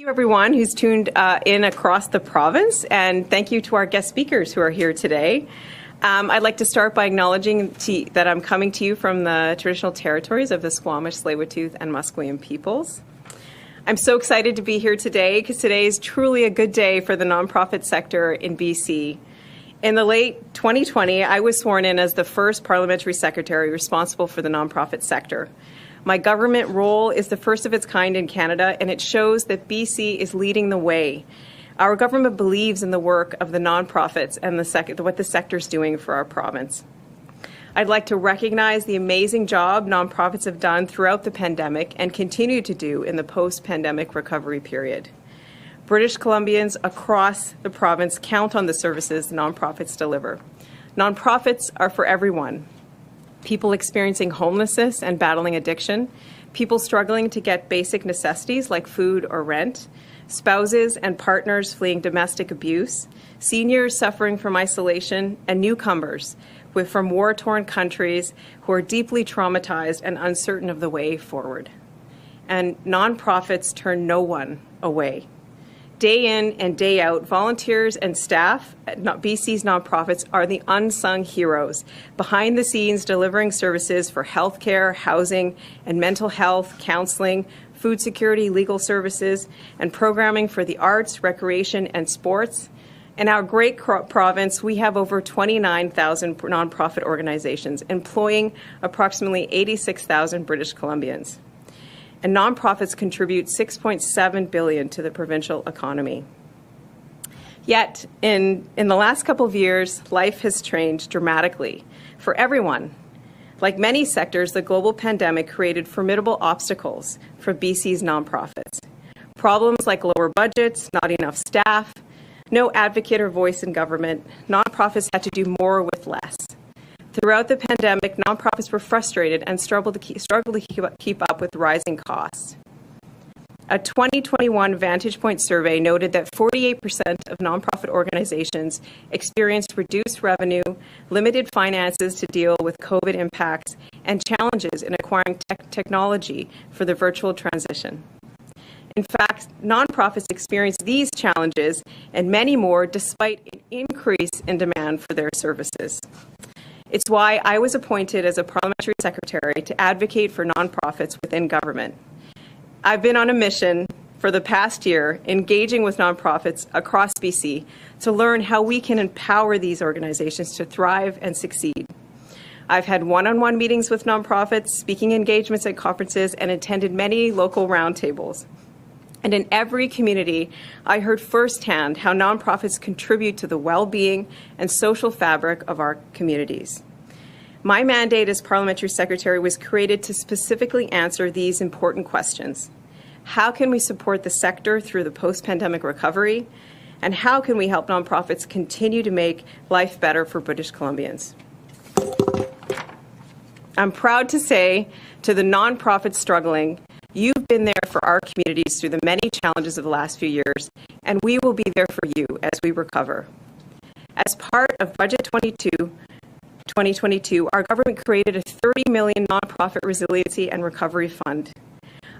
Thank you, everyone who's tuned in across the province, and thank you to our guest speakers who are here today. I'd like to start by acknowledging that I'm coming to you from the traditional territories of the Squamish, Tsleil-Waututh, and Musqueam peoples. I'm so excited to be here today because today is truly a good day for the nonprofit sector in BC. In the late 2020, I was sworn in as the first Parliamentary Secretary responsible for the nonprofit sector. My government role is the first of its kind in Canada, and it shows that BC is leading the way. Our government believes in the work of the nonprofits and what the sector is doing for our province. I'd like to recognize the amazing job nonprofits have done throughout the pandemic and continue to do in the post-pandemic recovery period. British Columbians across the province count on the services nonprofits deliver. Nonprofits are for everyone. People experiencing homelessness and battling addiction, people struggling to get basic necessities like food or rent, spouses and partners fleeing domestic abuse, seniors suffering from isolation, and newcomers from war-torn countries who are deeply traumatized and uncertain of the way forward. And nonprofits turn no one away. Day in and day out, volunteers and staff at BC's nonprofits are the unsung heroes, behind the scenes delivering services for healthcare, housing, and mental health, counseling, food security, legal services, and programming for the arts, recreation, and sports. In our great province, we have over 29,000 nonprofit organizations employing approximately 86,000 British Columbians. And nonprofits contribute $6.7 billion to the provincial economy. Yet, in the last couple of years, life has changed dramatically for everyone. Like many sectors, the global pandemic created formidable obstacles for BC's nonprofits. Problems like lower budgets, not enough staff, no advocate or voice in government. Nonprofits had to do more with less. Throughout the pandemic, nonprofits were frustrated and struggled to keep up with rising costs. A 2021 Vantage Point survey noted that 48% of nonprofit organizations experienced reduced revenue, limited finances to deal with COVID impacts, and challenges in acquiring technology for the virtual transition. In fact, nonprofits experienced these challenges and many more despite an increase in demand for their services. It's why I was appointed as a Parliamentary Secretary to advocate for nonprofits within government. I've been on a mission for the past year, engaging with nonprofits across BC to learn how we can empower these organizations to thrive and succeed. I've had one-on-one meetings with nonprofits, speaking engagements at conferences, and attended many local roundtables. And in every community, I heard firsthand how nonprofits contribute to the well-being and social fabric of our communities. My mandate as Parliamentary Secretary was created to specifically answer these important questions. How can we support the sector through the post-pandemic recovery? And how can we help nonprofits continue to make life better for British Columbians? I'm proud to say to the nonprofits struggling, you've been there for our communities through the many challenges of the last few years, and we will be there for you as we recover. As part of Budget 2022, our government created a $30 million nonprofit resiliency and recovery fund.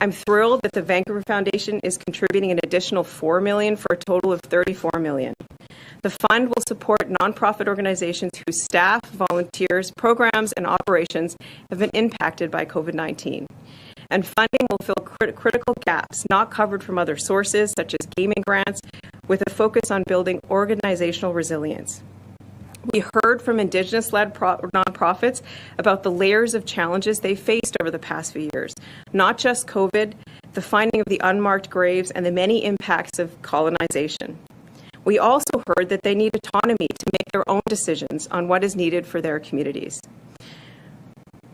I'm thrilled that the Vancouver Foundation is contributing an additional $4 million for a total of $34 million. The fund will support nonprofit organizations whose staff, volunteers, programs, and operations have been impacted by COVID-19. And funding will fill critical gaps not covered from other sources, such as gaming grants, with a focus on building organizational resilience. We heard from Indigenous-led nonprofits about the layers of challenges they faced over the past few years, not just COVID, the finding of the unmarked graves, and the many impacts of colonization. We also heard that they need autonomy to make their own decisions on what is needed for their communities.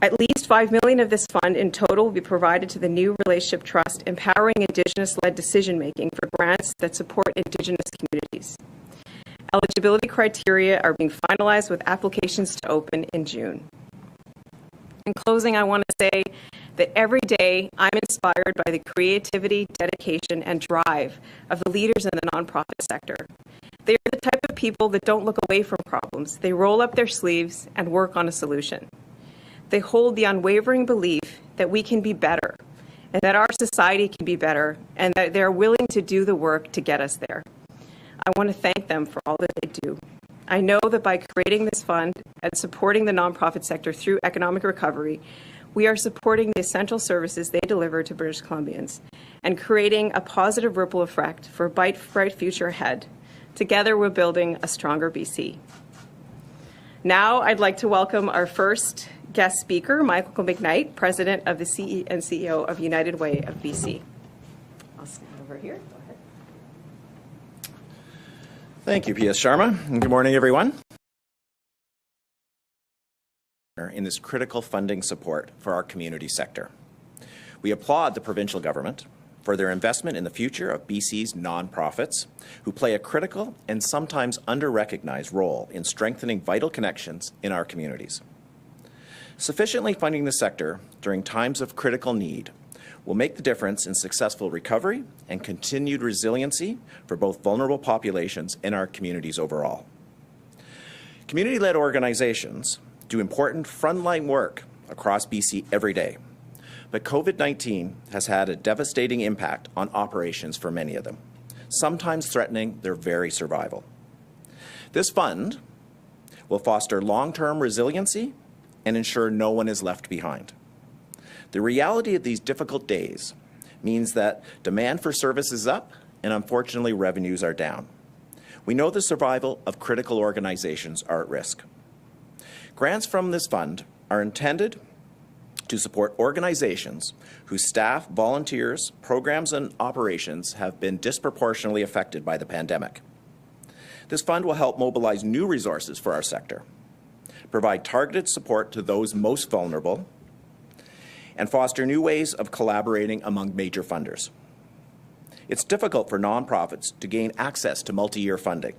At least $5 million of this fund in total will be provided to the new Relationship Trust, empowering Indigenous-led decision-making for grants that support Indigenous communities. Eligibility criteria are being finalized with applications to open in June. In closing, I want to say that every day I'm inspired by the creativity, dedication, and drive of the leaders in the nonprofit sector. They are the type of people that don't look away from problems. They roll up their sleeves and work on a solution. They hold the unwavering belief that we can be better and that our society can be better, and that they're willing to do the work to get us there. I want to thank them for all that they do. I know that by creating this fund and supporting the nonprofit sector through economic recovery, we are supporting the essential services they deliver to British Columbians and creating a positive ripple effect for a bright future ahead. Together, we're building a stronger BC. Now, I'd like to welcome our first guest speaker, Michael Mcknight, President of the CE and CEO of United Way of BC. I'll stand over here. Go ahead. Thank you, P.S. Sharma, and good morning, everyone. In this critical funding support for our community sector. We applaud the provincial government for their investment in the future of BC's nonprofits, who play a critical and sometimes under-recognized role in strengthening vital connections in our communities. Sufficiently funding the sector during times of critical need will make the difference in successful recovery and continued resiliency for both vulnerable populations and our communities overall. Community-led organizations do important frontline work across BC every day, but COVID-19 has had a devastating impact on operations for many of them, sometimes threatening their very survival. This fund will foster long-term resiliency and ensure no one is left behind. The reality of these difficult days means that demand for service is up and unfortunately revenues are down. We know the survival of critical organizations are at risk. Grants from this fund are intended to support organizations whose staff, volunteers, programs, and operations have been disproportionately affected by the pandemic. This fund will help mobilize new resources for our sector, provide targeted support to those most vulnerable, and foster new ways of collaborating among major funders. It's difficult for nonprofits to gain access to multi-year funding.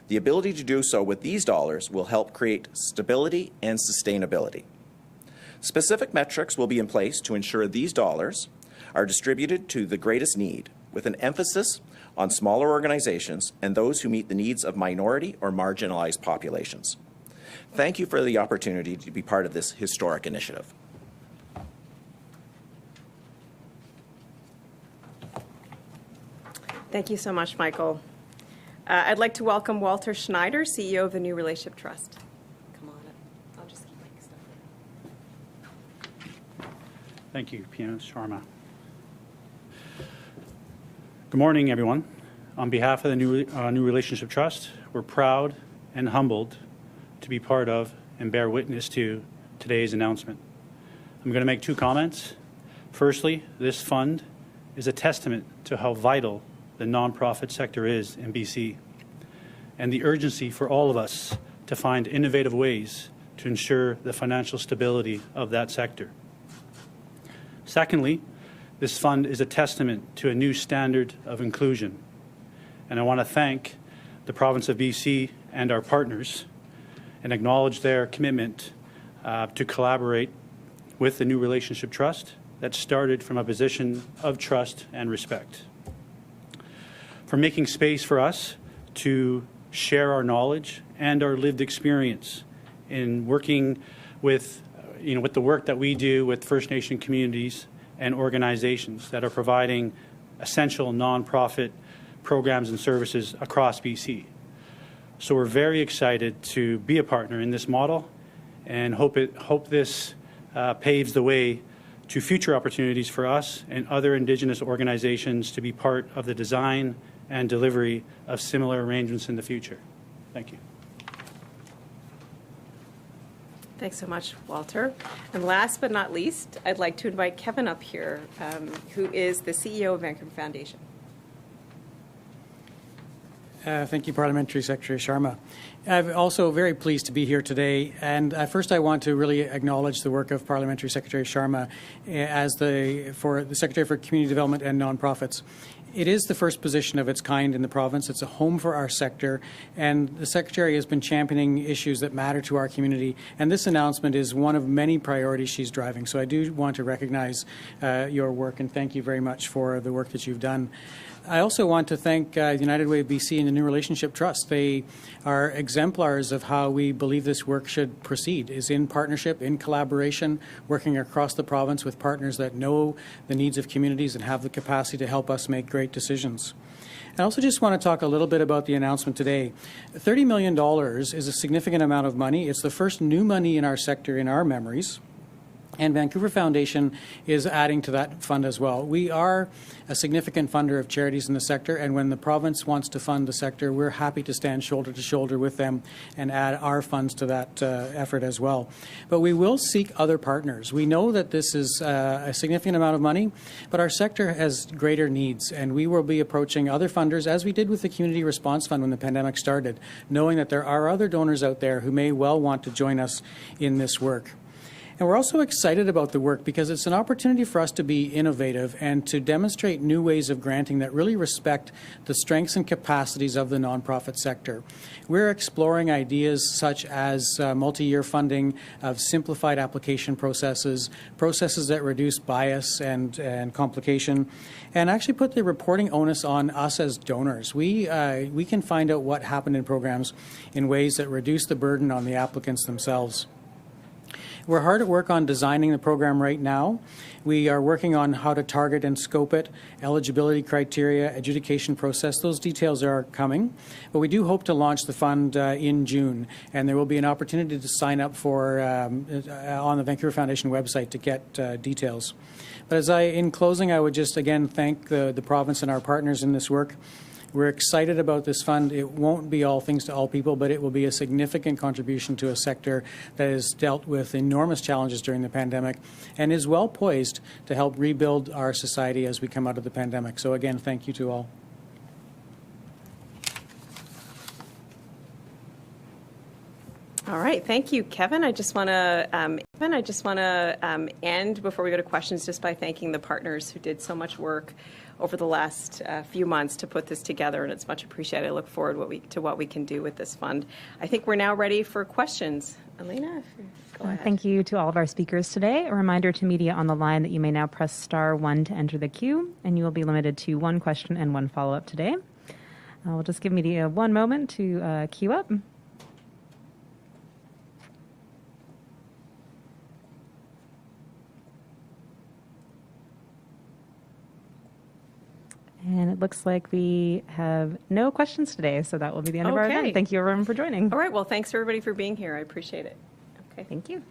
The ability to do so with these dollars will help create stability and sustainability. Specific metrics will be in place to ensure these dollars are distributed to the greatest need, with an emphasis on smaller organizations and those who meet the needs of minority or marginalized populations. Thank you for the opportunity to be part of this historic initiative. Thank you so much, Michael. I'd like to welcome Walter Schneider, CEO of the New Relationship Trust. Come on up. I'll just keep my stuff here. Thank you, P.S. Sharma. Good morning, everyone. On behalf of the New Relationship Trust, we're proud and humbled to be part of and bear witness to today's announcement. I'm going to make two comments. Firstly, this fund is a testament to how vital the nonprofit sector is in BC, and the urgency for all of us to find innovative ways to ensure the financial stability of that sector. Secondly, this fund is a testament to a new standard of inclusion, and I want to thank the province of BC and our partners and acknowledge their commitment to collaborate with the New Relationship Trust that started from a position of trust and respect. For making space for us to share our knowledge and our lived experience in working with, with the work that we do with First Nation communities and organizations that are providing essential nonprofit programs and services across BC. So we're very excited to be a partner in this model and hope this paves the way to future opportunities for us and other Indigenous organizations to be part of the design and delivery of similar arrangements in the future. Thank you. Thanks so much, Walter. And last but not least, I'd like to invite Kevin up here, who is the CEO of Vancouver Foundation. Thank you, Parliamentary Secretary Sharma. I'm also very pleased to be here today. And first, I want to really acknowledge the work of Parliamentary Secretary Sharma as the Secretary for Community Development and Nonprofits. It is the first position of its kind in the province. It's a home for our sector, and the Secretary has been championing issues that matter to our community, and this announcement is one of many priorities she's driving. So I do want to recognize your work, and thank you very much for the work that you've done. I also want to thank United Way of BC and the New Relationship Trust. They are exemplars of how we believe this work should proceed, is in partnership, in collaboration, working across the province with partners that know the needs of communities and have the capacity to help us make great decisions. I also just want to talk a little bit about the announcement today. $30 million is a significant amount of money. It's the first new money in our sector in our memories. And Vancouver Foundation is adding to that fund as well. We are a significant funder of charities in the sector, and when the province wants to fund the sector, we're happy to stand shoulder to shoulder with them and add our funds to that effort as well. But we will seek other partners. We know that this is a significant amount of money, but our sector has greater needs, and we will be approaching other funders, as we did with the Community Response Fund when the pandemic started, knowing that there are other donors out there who may well want to join us in this work. And we're also excited about the work because it's an opportunity for us to be innovative and to demonstrate new ways of granting that really respect the strengths and capacities of the nonprofit sector. We're exploring ideas such as multi-year funding of simplified application processes, processes that reduce bias and complication, and actually put the reporting onus on us as donors. We can find out what happened in programs in ways that reduce the burden on the applicants themselves. We're hard at work on designing the program right now. We are working on how to target and scope it, eligibility criteria, adjudication process. Those details are coming. But we do hope to launch the fund in June, and there will be an opportunity to sign up for on the Vancouver Foundation website to get details. But in closing, I would just again thank the province and our partners in this work. We're excited about this fund. It won't be all things to all people, but it will be a significant contribution to a sector that has dealt with enormous challenges during the pandemic and is well poised to help rebuild our society as we come out of the pandemic. So again, thank you to all. All right, thank you, Kevin. I just want to end before we go to questions just by thanking the partners who did so much work over the last few months to put this together, and it's much appreciated. I look forward to what we can do with this fund. I think we're now ready for questions. Elena, go ahead. Thank you to all of our speakers today. A reminder to media on the line that you may now press *1 to enter the queue, and you will be limited to one question and one follow-up today. We'll just give media one moment to queue up. And it looks like we have no questions today, so that will be the end of our event. Thank you, everyone, for joining. All right, well, thanks, everybody, for being here. I appreciate it. Okay. Thank you.